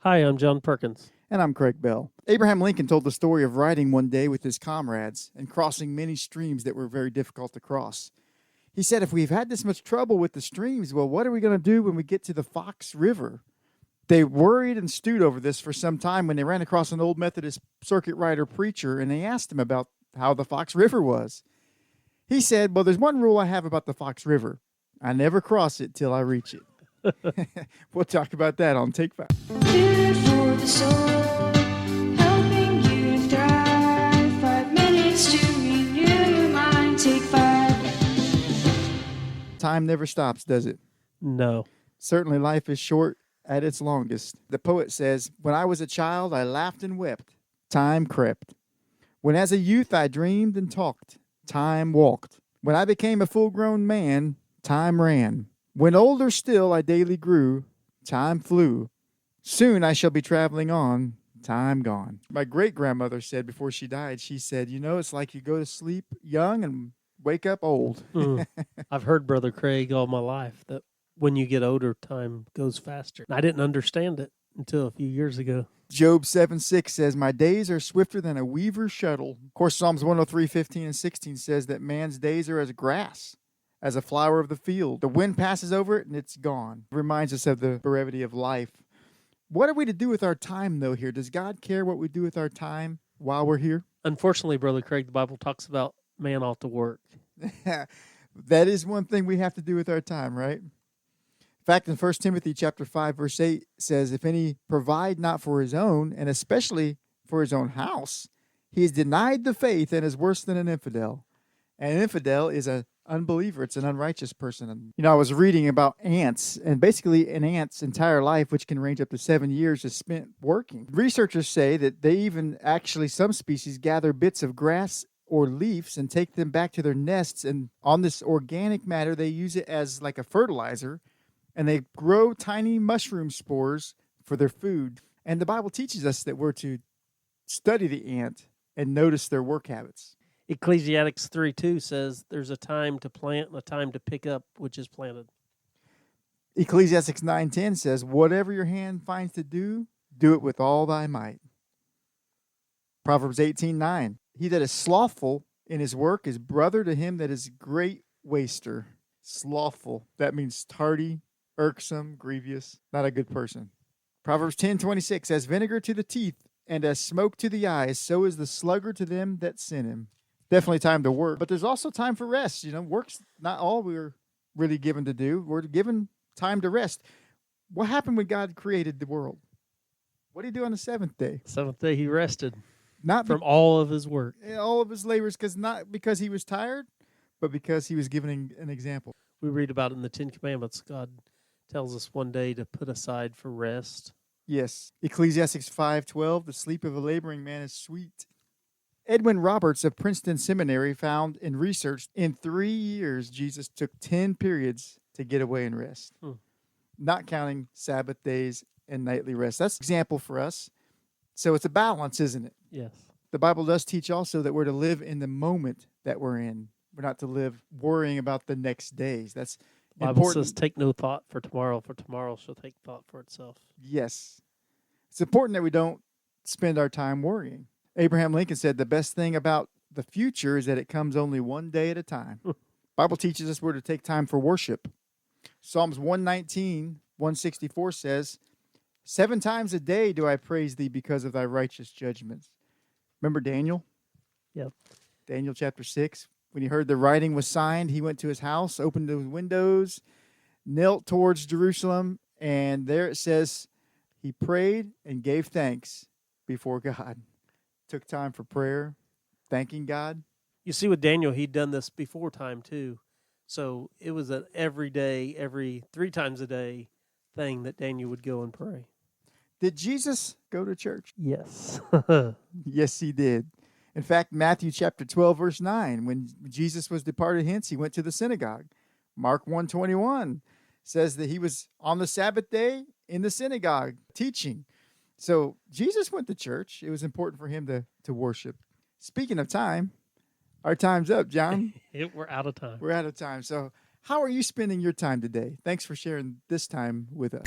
Hi, I'm John Perkins. And I'm Craig Bell. Abraham Lincoln told the story of riding one day with his comrades and crossing many streams that were very difficult to cross. He said, if we've had this much trouble with the streams, well, what are we going to do when we get to the Fox River? They worried and stewed over this for some time when they ran across an old Methodist circuit rider preacher, and they asked him about how the Fox River was. He said, well, there's one rule I have about the Fox River. I never cross it till I reach it. We'll talk about that on Take 5. Food for the soul, helping you thrive. 5 minutes to renew your mind. Take 5. Time never stops, does it? No. Certainly life is short at its longest. The poet says, when I was a child, I laughed and wept. Time crept. When as a youth I dreamed and talked, time walked. When I became a full-grown man, time ran. When older still I daily grew, time flew. Soon I shall be traveling on, time gone. My great-grandmother said before she died, she said, it's like you go to sleep young and wake up old. I've heard Brother Craig all my life that when you get older, time goes faster. I didn't understand it until a few years ago. Job 7:6 says, my days are swifter than a weaver's shuttle. Of course, Psalms 103:15 and 16 says that man's days are as grass, as a flower of the field. The wind passes over it and it's gone. It reminds us of the brevity of life. What are we to do with our time, though, here? Does God care what we do with our time while we're here? Unfortunately, Brother Craig, the Bible talks about man ought to work. That is one thing we have to do with our time, right? In fact, in 1 Timothy chapter 5, verse 8 says, if any provide not for his own, and especially for his own house, he is denied the faith and is worse than an infidel. And an infidel is an unbeliever. It's an unrighteous person. I was reading about ants, and basically an ant's entire life, which can range up to 7 years, is spent working. Researchers say that they even actually, some species, gather bits of grass or leaves and take them back to their nests, and on this organic matter, they use it as like a fertilizer, and they grow tiny mushroom spores for their food. And the Bible teaches us that we're to study the ant and notice their work habits. Ecclesiastes 3:2 says there's a time to plant and a time to pick up which is planted. Ecclesiastes 9:10 says, whatever your hand finds to do, do it with all thy might. Proverbs 18:9, he that is slothful in his work is brother to him that is great waster. Slothful, that means tardy, irksome, grievous, not a good person. Proverbs 10:26, as vinegar to the teeth and as smoke to the eyes, so is the sluggard to them that sin him. Definitely time to work, but there's also time for rest. Work's not all we're really given to do. We're given time to rest. What happened when God created the world? What did he do on the seventh day? Seventh day he rested Not from all of his work. all of his labors, not because he was tired, but because he was giving an example. We read about it in the Ten Commandments. God tells us one day to put aside for rest. Yes. Ecclesiastes 5:12, the sleep of a laboring man is sweet. Edwin Roberts of Princeton Seminary found and researched in 3 years, Jesus took 10 periods to get away and rest, not counting Sabbath days and nightly rest. That's an example for us. So it's a balance, isn't it? Yes. The Bible does teach also that we're to live in the moment that we're in. We're not to live worrying about the next days. That's The Bible important. says, take no thought for tomorrow shall take thought for itself. Yes. It's important that we don't spend our time worrying. Abraham Lincoln said the best thing about the future is that it comes only one day at a time. Bible teaches us we're to take time for worship. Psalms 119:164 says, 7 times a day do I praise thee because of thy righteous judgments. Remember Daniel? Yep. Daniel chapter 6. When he heard the writing was signed, he went to his house, opened the windows, knelt towards Jerusalem, and there it says he prayed and gave thanks before God. Took time for prayer, thanking God. You see, with Daniel, he'd done this before time too. So it was an every day, every 3 times a day thing that Daniel would go and pray. Did Jesus go to church? Yes. Yes, he did. In fact, Matthew chapter 12, verse 9, when Jesus was departed hence, he went to the synagogue. Mark 1:21 says that he was on the Sabbath day in the synagogue teaching. So Jesus went to church. It was important for him to worship. Speaking of time, our time's up, John. We're out of time. We're out of time. So how are you spending your time today? Thanks for sharing this time with us.